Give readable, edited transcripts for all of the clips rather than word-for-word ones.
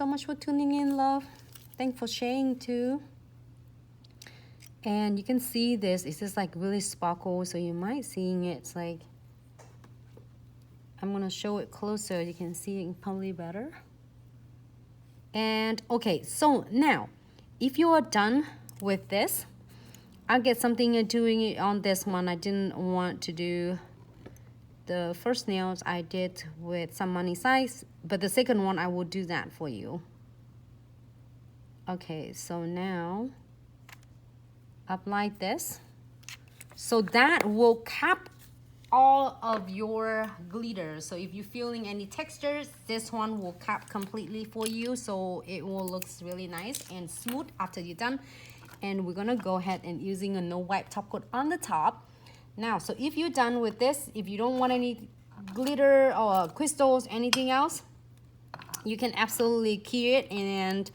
so much for tuning in, love. Thanks for sharing too. And you can see this, it's just like really sparkle, so you might seeing it. It's like, I'm gonna show it closer, you can see it probably better. And okay, so now, if you are done with this, I'll get something doing it on this one. I didn't want to do the first nails I did with some money size, but the second one I will do that for you. Okay, so now apply this. So that will cap all of your glitter. So if you're feeling any textures, this one will cap completely for you, so it will look really nice and smooth after you're done. And we're gonna go ahead and using a no wipe top coat on the top. Now, so if you're done with this, if you don't want any glitter or crystals, anything else, you can absolutely key it, and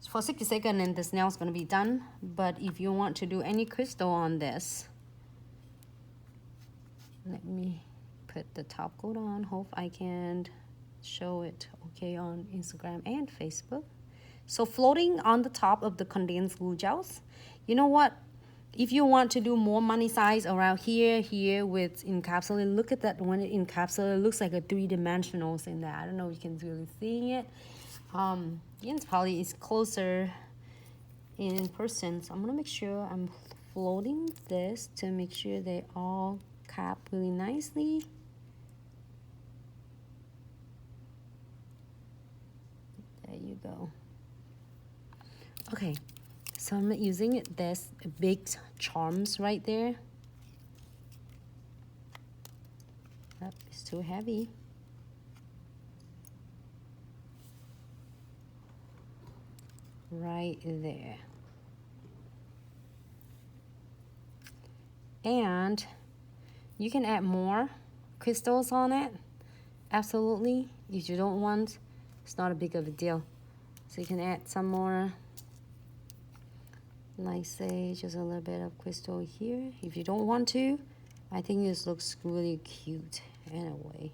for 60 seconds and this nail is going to be done. But if you want to do any crystal on this, let me put the top coat on. Hope I can show it okay on Instagram and Facebook. So floating on the top of the condensed glue gels, you know what, if you want to do more money size around here with encapsulated, look at that. When it encapsulated, it looks like a 3-dimensionals in there. I don't know if you can really see it. It's probably is closer in person, so I'm gonna make sure I'm floating this to make sure they all cap really nicely. There you go. Okay, so I'm using this big charms right there. Oh, it's too heavy. Right there. And you can add more crystals on it, absolutely. If you don't want, it's not a big of a deal. So you can add some more, like say just a little bit of crystal here. If you don't want to, I think this looks really cute anyway.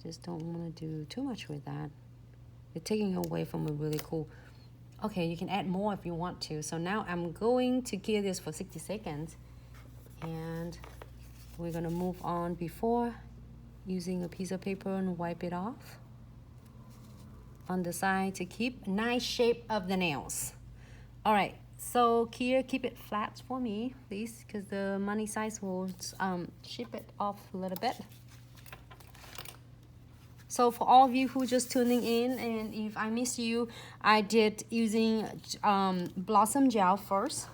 Just don't want to do too much with that. You're taking away from a really cool. Okay, you can add more if you want to. So now I'm going to gear this for 60 seconds, and we're gonna move on before using a piece of paper and wipe it off on the side to keep nice shape of the nails. All right, so Kia, keep it flat for me, please, because the money size will shape it off a little bit. So for all of you who just tuning in, and if I miss you, I did using Blossom Gel first.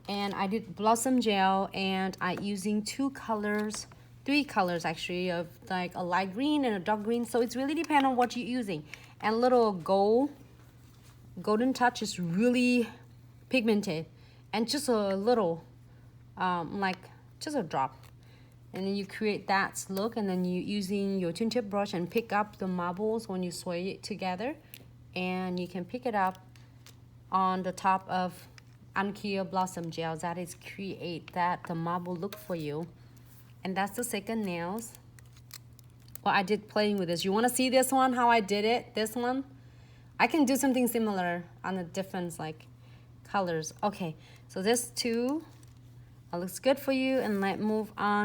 And I did Blossom Gel, and I using 2 colors, 3 colors actually, of like a light green and a dark green. So it's really depend on what you're using. And little golden touch is really pigmented. And just a little, like just a drop. And then you create that look, and then you using your twin tip brush and pick up the marbles when you sway it together, and you can pick it up on the top of Unclear Blossom Gel. That is create that the marble look for you. And that's the second nails. Well, I did playing with this. You want to see this one, how I did it? This one, I can do something similar on the different like colors. Okay, so this 2 looks good for you, and let's move on